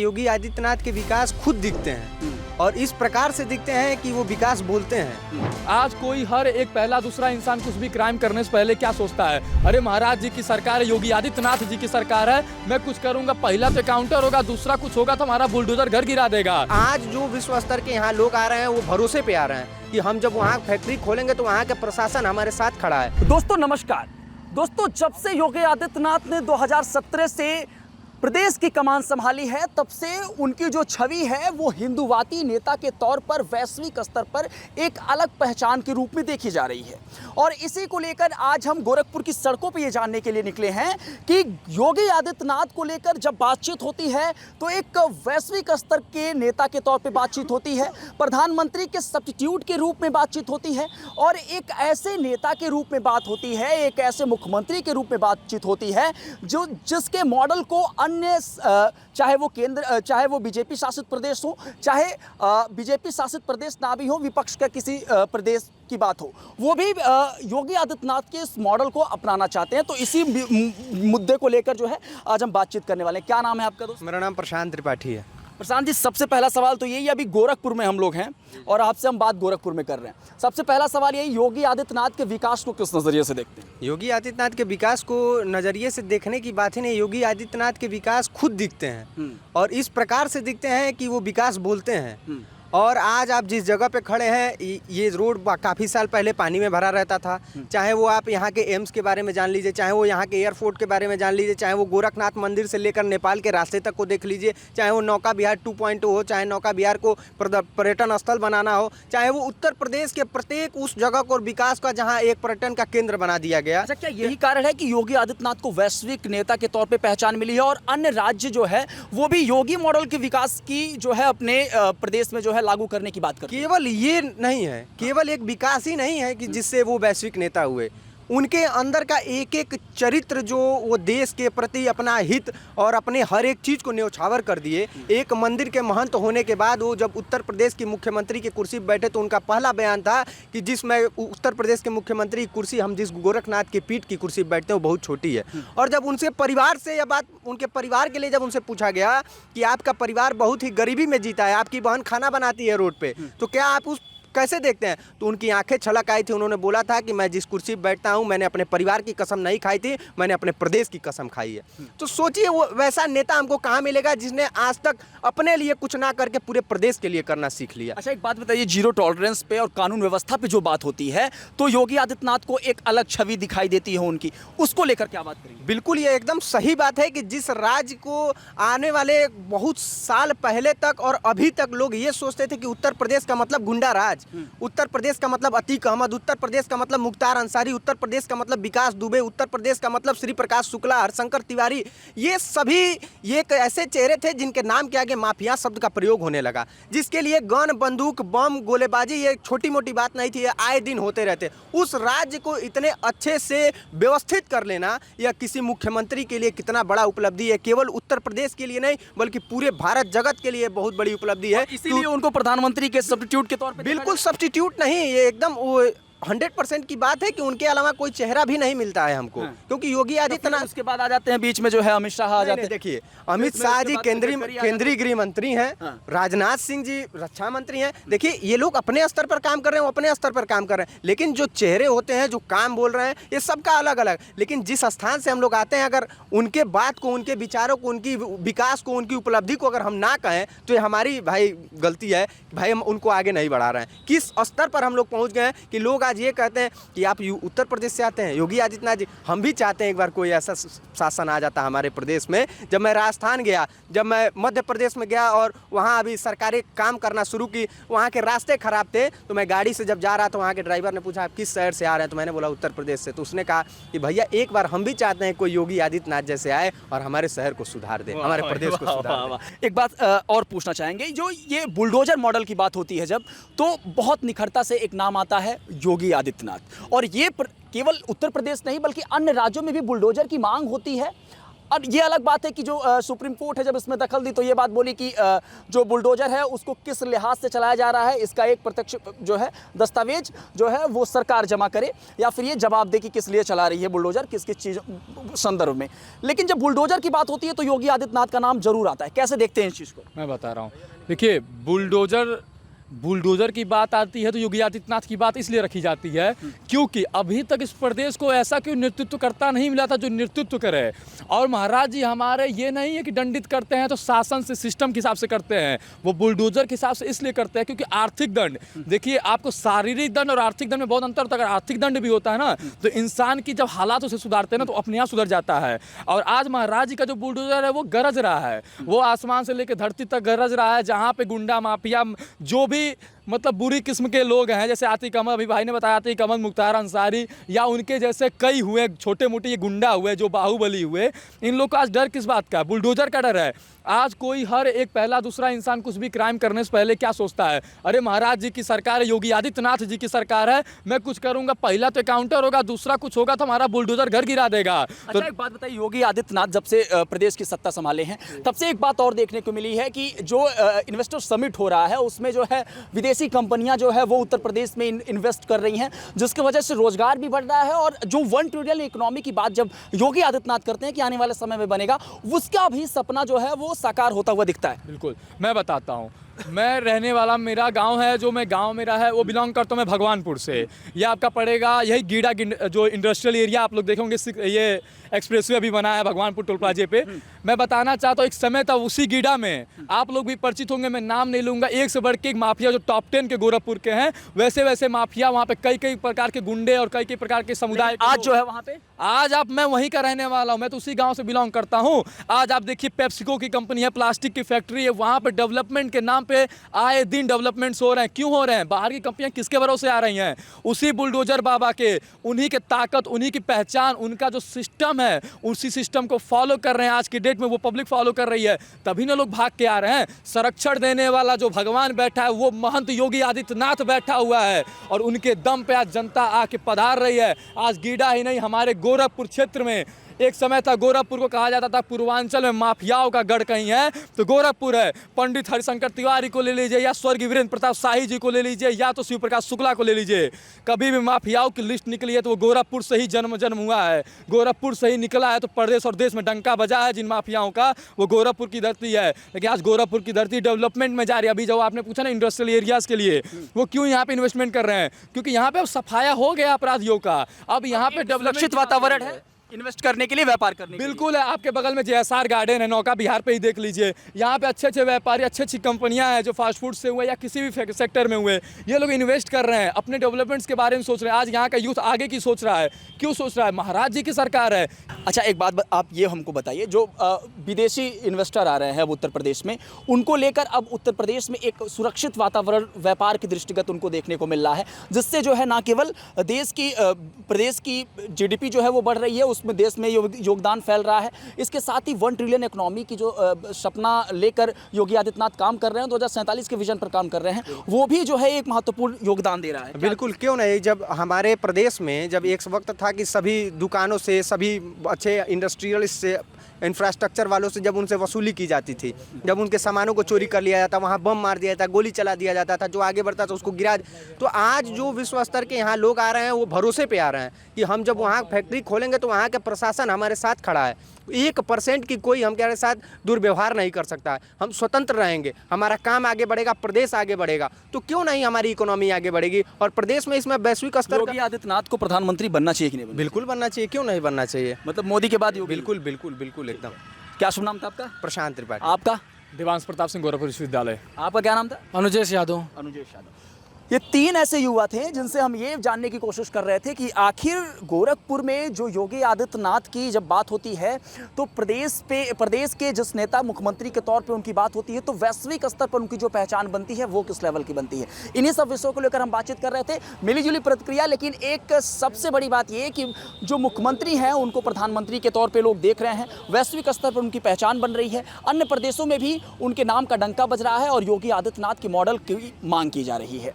योगी आदित्यनाथ के विकास खुद दिखते हैं और इस प्रकार से दिखते हैं कि वो विकास बोलते हैं। आज कोई हर एक पहला दूसरा इंसान कुछ भी क्राइम करने से पहले क्या सोचता है, अरे महाराज जी की सरकार है, योगी आदित्यनाथ जी की सरकार है, मैं कुछ करूंगा, पहला तो काउंटर होगा, दूसरा कुछ होगा तो हमारा बुलडोजर घर गिरा देगा। आज जो विश्व स्तर के यहाँ लोग आ रहे हैं वो भरोसे पे आ रहे हैं कि हम जब वहाँ फैक्ट्री खोलेंगे तो वहाँ का प्रशासन हमारे साथ खड़ा है। दोस्तों नमस्कार। दोस्तों जब से योगी आदित्यनाथ ने 2017 से प्रदेश की कमान संभाली है तब से उनकी जो छवि है वो हिंदूवादी नेता के तौर पर वैश्विक स्तर पर एक अलग पहचान के रूप में देखी जा रही है। और इसी को लेकर आज हम गोरखपुर की सड़कों पर ये जानने के लिए निकले हैं कि योगी आदित्यनाथ को लेकर जब बातचीत होती है तो एक वैश्विक स्तर के नेता के तौर पर बातचीत होती है, प्रधानमंत्री के सब्स्टिट्यूट के रूप में बातचीत होती है और एक ऐसे नेता के रूप में बात होती है, एक ऐसे मुख्यमंत्री के रूप में बातचीत होती है जो जिसके मॉडल को अन्य चाहे वो केंद्र, चाहे वो बीजेपी शासित प्रदेश हो, चाहे बीजेपी शासित प्रदेश ना भी हो, विपक्ष का किसी प्रदेश की बात हो, वो भी योगी आदित्यनाथ के इस मॉडल को अपनाना चाहते हैं। तो इसी मुद्दे को लेकर जो है आज हम बातचीत करने वाले हैं। क्या नाम है आपका दोस्त? मेरा नाम प्रशांत त्रिपाठी है। प्रशांत जी, सबसे पहला सवाल तो यही, अभी गोरखपुर में हम लोग हैं और आपसे हम बात गोरखपुर में कर रहे हैं। सबसे पहला सवाल यही, योगी आदित्यनाथ के विकास को किस नज़रिए से देखते हैं? योगी आदित्यनाथ के विकास को नज़रिए से देखने की बात ही नहीं, योगी आदित्यनाथ के विकास खुद दिखते हैं और इस प्रकार से दिखते हैं कि वो विकास बोलते हैं। और आज आप जिस जगह पे खड़े हैं ये रोड काफ़ी साल पहले पानी में भरा रहता था। चाहे वो आप यहाँ के एम्स के बारे में जान लीजिए, चाहे वो यहाँ के एयरपोर्ट के बारे में जान लीजिए, चाहे वो गोरखनाथ मंदिर से लेकर नेपाल के रास्ते तक को देख लीजिए, चाहे वो नौका विहार 2.0 हो, चाहे नौका विहार को पर्यटन स्थल बनाना हो, चाहे वो उत्तर प्रदेश के प्रत्येक उस जगह को विकास का जहाँ एक पर्यटन का केंद्र बना दिया गया। अच्छा, क्या यही कारण है कि योगी आदित्यनाथ को वैश्विक नेता के तौर पर पहचान मिली है और अन्य राज्य जो है वो भी योगी मॉडल के विकास की जो है अपने प्रदेश में जो है लागू करने की बात करते हैं? केवल ये नहीं है, केवल एक विकास ही नहीं है कि जिससे वो वैश्विक नेता हुए, उनके अंदर का एक एक चरित्र जो वो देश के प्रति अपना हित और अपने हर एक चीज़ को न्यौछावर कर दिए। एक मंदिर के महंत होने के बाद वो जब उत्तर प्रदेश की मुख्यमंत्री की कुर्सी पर बैठे तो उनका पहला बयान था कि जिसमें उत्तर प्रदेश के मुख्यमंत्री की कुर्सी, हम जिस गोरखनाथ की पीठ की कुर्सी पर बैठते हैं वो बहुत छोटी है। और जब उनसे परिवार से यह बात, उनके परिवार के लिए जब उनसे पूछा गया कि आपका परिवार बहुत ही गरीबी में जीता है, आपकी बहन खाना बनाती है रोड पर, तो क्या आप उस कैसे देखते हैं, तो उनकी आंखें छलक आई थी। उन्होंने बोला था कि मैं जिस कुर्सी पर बैठता हूं मैंने अपने परिवार की कसम नहीं खाई थी, मैंने अपने प्रदेश की कसम खाई है। तो सोचिए वो वैसा नेता हमको कहां मिलेगा जिसने आज तक अपने लिए कुछ ना करके पूरे प्रदेश के लिए करना सीख लिया। अच्छा, एक बात बताइए, जीरो टॉलरेंस पे और कानून व्यवस्था पे जो बात होती है तो योगी आदित्यनाथ को एक अलग छवि दिखाई देती है उनकी, उसको लेकर क्या बात करेंगे? बिल्कुल, ये एकदम सही बात है कि जिस राज्य को आने वाले बहुत साल पहले तक और अभी तक लोग ये सोचते थे कि उत्तर प्रदेश का मतलब गुंडा राज, उत्तर प्रदेश का मतलब अतीक अहमद, उत्तर प्रदेश का मतलब मुख्तार अंसारी, उत्तर प्रदेश का मतलब विकास दुबे, उत्तर प्रदेश का मतलब श्री प्रकाश शुक्ला, हरशंकर तिवारी, ये सभी ये एक ऐसे चेहरे थे जिनके नाम के आगे माफिया शब्द का प्रयोग होने लगा, जिसके लिए गन, बंदूक, बम, गोलेबाजी ये छोटी मोटी बात नहीं थी, ये आए दिन होते रहते। उस राज्य को इतने अच्छे से व्यवस्थित कर लेना यह किसी मुख्यमंत्री के लिए कितना बड़ा उपलब्धि है। केवल उत्तर प्रदेश के लिए नहीं बल्कि पूरे भारत जगत के लिए बहुत बड़ी उपलब्धि है। इसीलिए उनको प्रधानमंत्री के सब्स्टिट्यूट के तौर पर बिल्कुल सब्स्टिट्यूट नहीं, ये एकदम वो 100% की बात है कि उनके अलावा कोई चेहरा भी नहीं मिलता है हमको। क्योंकि योगी आदित्यनाथ, उसके बाद आ जाते हैं बीच में जो है अमित शाह आ जाते हैं। देखिए, अमित शाह जी केंद्रीय गृह मंत्री हैं, राजनाथ सिंह जी रक्षा मंत्री हैं। देखिए, ये लोग अपने स्तर पर काम कर रहे हैं, अपने स्तर पर काम कर रहे हैं, लेकिन जो चेहरे होते हैं, जो काम बोल रहे हैं, ये सबका अलग अलग। लेकिन जिस स्थान से हम लोग आते हैं, अगर उनके बात को, उनके विचारों को, उनकी विकास को, उनकी उपलब्धि को अगर हम ना कहें तो ये हमारी भाई गलती है। भाई हम उनको आगे नहीं बढ़ा रहे हैं। किस स्तर पर हम लोग पहुँच गए हैं कि लोग आज ये कहते हैं कि आप उत्तर प्रदेश से आते हैं योगी आदित्यनाथ जी। हम भी चाहते हैं एक बार कोई ऐसा शासन आ जाता हमारे प्रदेश में। जब मैं राजस्थान गया, जब मैं मध्य प्रदेश में गया और वहाँ अभी सरकारें काम करना शुरू की, वहाँ के रास्ते ख़राब थे, तो मैं गाड़ी से जब जा रहा था, वहाँ के ड्राइवर ने पूछा आप किस शहर से आ रहे हैं, तो मैंने बोला उत्तर प्रदेश से। तो उसने कहा कि भैया एक बार हम भी चाहते हैं कोई योगी आदित्यनाथ जैसे आए और हमारे शहर को सुधार दे, हमारे प्रदेश को सुधार दे। एक बात और पूछना चाहेंगे, जो ये बुलडोजर मॉडल की बात होती है जब, तो बहुत निखरता से एक नाम आता है योगी आदित्यनाथ। और ये केवल उत्तर प्रदेश नहीं बल्कि अन्य राज्यों में भी बुलडोजर की मांग होती है। और ये अलग बात है कि जो सुप्रीम कोर्ट है जब इसमें दखल दी तो ये बात बोली कि जो बुलडोजर है उसको किस लिहाज से चलाया जा रहा है, इसका एक प्रत्यक्ष जो है दस्तावेज जो है वो सरकार जमा करे या फिर ये जवाब दे कि किस लिए चला रही है बुलडोजर, किस किस चीज़ संदर्भ में। लेकिन जब बुलडोजर की बात होती है तो योगी आदित्यनाथ का नाम जरूर आता है। कैसे देखते हैं इस चीज़ को? मैं बता रहा हूँ, देखिए बुलडोजर की बात आती है तो योगी आदित्यनाथ की बात इसलिए रखी जाती है क्योंकि अभी तक इस प्रदेश को ऐसा कोई नेतृत्व करता नहीं मिला था जो नेतृत्व करे। और महाराज जी हमारे ये नहीं है कि दंडित करते हैं तो शासन से सिस्टम के हिसाब से करते हैं, वो बुलडोजर के हिसाब से इसलिए करते हैं क्योंकि आर्थिक दंड, देखिए आपको शारीरिक दंड और आर्थिक दंड में बहुत अंतर होता है। अगर आर्थिक दंड भी होता है ना तो इंसान की जब हालात उसे सुधारते हैं ना तो अपने यहाँ सुधर जाता है। और आज महाराज जी का जो बुलडोजर है वो गरज रहा है, वो आसमान से लेकर धरती तक गरज रहा है। जहाँ पे गुंडा माफिया जो भी मतलब बुरी किस्म के लोग हैं, जैसे आतिक अहमद, अभी भाई ने बताया आतिक अहमद, मुख्तार अंसारी या उनके जैसे कई हुए छोटे मोटे ये गुंडा हुए जो बाहुबली हुए, इन लोग को आज डर किस बात का? बुलडोजर का डर है। आज कोई हर एक पहला दूसरा इंसान कुछ भी क्राइम करने से पहले क्या सोचता है? अरे महाराज जी की सरकार है, योगी आदित्यनाथ जी की सरकार है, मैं कुछ करूंगा पहला तो एकाउंटर होगा, दूसरा कुछ होगा तो हमारा बुलडोजर घर गिरा देगा। अच्छा, एक बात बताइए, योगी आदित्यनाथ जब से प्रदेश की सत्ता संभाले हैं तब से एक बात और देखने को मिली है कि जो इन्वेस्टर समिट हो रहा है उसमें जो है विदेशी कंपनियां जो है वो उत्तर प्रदेश में इन्वेस्ट कर रही हैं, जिसकी वजह से रोजगार भी बढ़ रहा है। और जो 1 ट्रिलियन इकोनॉमी की बात जब योगी आदित्यनाथ करते हैं कि आने वाले समय में बनेगा, उसका भी सपना जो है वो साकार होता हुआ दिखता है। बिल्कुल, मैं बताता हूँ, मैं रहने वाला, मेरा गांव है, जो मैं गांव मेरा है वो बिलोंग करता हूँ मैं भगवानपुर से। ये आपका पड़ेगा यही गीड़ा जो इंडस्ट्रियल एरिया आप लोग देखोगे, ये एक्सप्रेसवे अभी बना है भगवानपुर टोल प्लाजे पे। मैं बताना चाहता हूँ एक समय था उसी गीड़ा में, आप लोग भी परिचित होंगे, मैं नाम नहीं लूँगा, एक से बढ़ के एक माफिया जो टॉप 10 के गोरखपुर के हैं, वैसे वैसे माफिया वहाँ पे कई प्रकार के गुंडे और कई प्रकार के समुदाय आज जो है वहाँ पे, आज आप, मैं वहीं का रहने वाला हूँ, मैं तो उसी गांव से बिलोंग करता हूँ। आज आप देखिए पेप्सिको की कंपनी है, प्लास्टिक की फैक्ट्री है, वहाँ पे डेवलपमेंट के नाम पे आए दिन डेवलपमेंट्स हो रहे हैं। क्यों हो रहे हैं? बाहर की कंपनियां किसके भरोसे आ रही हैं? उसी बुलडोजर बाबा के, उन्हीं के ताकत, उन्हीं की पहचान, उनका जो सिस्टम है उसी सिस्टम को फॉलो कर रहे हैं। आज की डेट में वो पब्लिक फॉलो कर रही है, तभी ना लोग भाग के आ रहे हैं। संरक्षण देने वाला जो भगवान बैठा है वो महंत योगी आदित्यनाथ बैठा हुआ है और उनके दम पे आज जनता आके पधार रही है। आज गीड़ा ही नहीं, हमारे गोरखपुर क्षेत्र में एक समय था गोरखपुर को कहा जाता था पूर्वांचल में माफियाओं का गढ़ कहीं है तो गोरखपुर है। पंडित हरिशंकर तिवारी को ले लीजिए या स्वर्गीय वीरेंद्र प्रताप शाही जी को ले लीजिए या तो शिव प्रकाश शुक्ला को ले लीजिए, कभी भी माफियाओं की लिस्ट निकली है तो वो गोरखपुर से ही जन्म हुआ है, गोरखपुर से ही निकला है। तो प्रदेश और देश में डंका बजा है जिन माफियाओं का, वो गोरखपुर की धरती है। लेकिन आज गोरखपुर की धरती डेवलपमेंट में जा रही है। अभी जो आपने पूछा ना इंडस्ट्रियल एरियाज के लिए, वो क्यों यहाँ पे इन्वेस्टमेंट कर रहे हैं? क्योंकि यहाँ पे अब सफाया हो गया अपराधियों का, अब यहाँ पे डेवलपमेंट वातावरण है इन्वेस्ट करने के लिए, व्यापार करने बिल्कुल है। आपके बगल में JSR गार्डन है, नौका बिहार पे ही देख लीजिए, यहाँ पे अच्छे व्यापारी, अच्छी कंपनियां हैं जो फास्ट फूड से हुए या किसी भी सेक्टर में हुए, ये लोग इन्वेस्ट कर रहे हैं, अपने डेवलपमेंट्स के बारे में सोच रहे हैं। आज यहाँ का यूथ आगे की सोच रहा है, क्यों सोच रहा है? महाराज जी की सरकार है। अच्छा, एक बात आप ये हमको बताइए, जो विदेशी इन्वेस्टर आ रहे हैं अब उत्तर प्रदेश में, उनको लेकर अब उत्तर प्रदेश में एक सुरक्षित वातावरण व्यापार के दृष्टिगत उनको देखने को मिल रहा है, जिससे जो है ना केवल प्रदेश की GDP जो है वो बढ़ रही है, उसमें देश में योगदान फैल रहा है। इसके साथ ही 1 ट्रिलियन इकोनॉमी की जो सपना लेकर योगी आदित्यनाथ काम कर रहे हैं, 2047 के विजन पर काम कर रहे हैं, वो भी जो है एक महत्वपूर्ण योगदान दे रहा है। बिल्कुल, क्यों नहीं। जब हमारे प्रदेश में जब एक वक्त था कि सभी दुकानों से, सभी अच्छे इंडस्ट्रियलिस्ट से, इंफ्रास्ट्रक्चर वालों से जब उनसे वसूली की जाती थी, जब उनके सामानों को चोरी कर लिया जाता, वहाँ बम मार दिया जाता, गोली चला दिया जाता था, जो आगे बढ़ता था उसको गिरा। तो आज जो विश्व स्तर के यहाँ लोग आ रहे हैं वो भरोसे पे आ रहे हैं कि हम जब वहाँ फैक्ट्री खोलेंगे तो वहाँ का प्रशासन हमारे साथ खड़ा है, 1% की कोई हमारे साथ दुर्व्यवहार नहीं कर सकता है, हम स्वतंत्र रहेंगे, हमारा काम आगे बढ़ेगा, प्रदेश आगे बढ़ेगा। तो क्यों नहीं हमारी इकोनॉमी आगे बढ़ेगी और प्रदेश में इसमें वैश्विक स्तर। योगी आदित्यनाथ को प्रधानमंत्री बनना चाहिए कि नहीं? बिल्कुल बनना चाहिए, क्यों नहीं बनना चाहिए। मतलब मोदी के बाद? बिल्कुल बिल्कुल बिल्कुल एकदम। क्या शुभ नाम था आपका? प्रशांत त्रिपाठी। आपका? देवांश प्रताप सिंह, गोरखपुर विश्वविद्यालय। आपका क्या नाम था? अनुजेश यादव। अनुजेश यादव। ये 3 ऐसे युवा थे जिनसे हम ये जानने की कोशिश कर रहे थे कि आखिर गोरखपुर में जो योगी आदित्यनाथ की जब बात होती है तो प्रदेश के जिस नेता मुख्यमंत्री के तौर पे उनकी बात होती है तो वैश्विक स्तर पर उनकी जो पहचान बनती है वो किस लेवल की बनती है। इन्हीं सब विषयों को लेकर हम बातचीत कर रहे थे, मिलीजुली प्रतिक्रिया। लेकिन एक सबसे बड़ी बात ये कि जो मुख्यमंत्री हैं उनको प्रधानमंत्री के तौर पर लोग देख रहे हैं, वैश्विक स्तर पर उनकी पहचान बन रही है, अन्य प्रदेशों में भी उनके नाम का डंका बज रहा है और योगी आदित्यनाथ के मॉडल की मांग की जा रही है।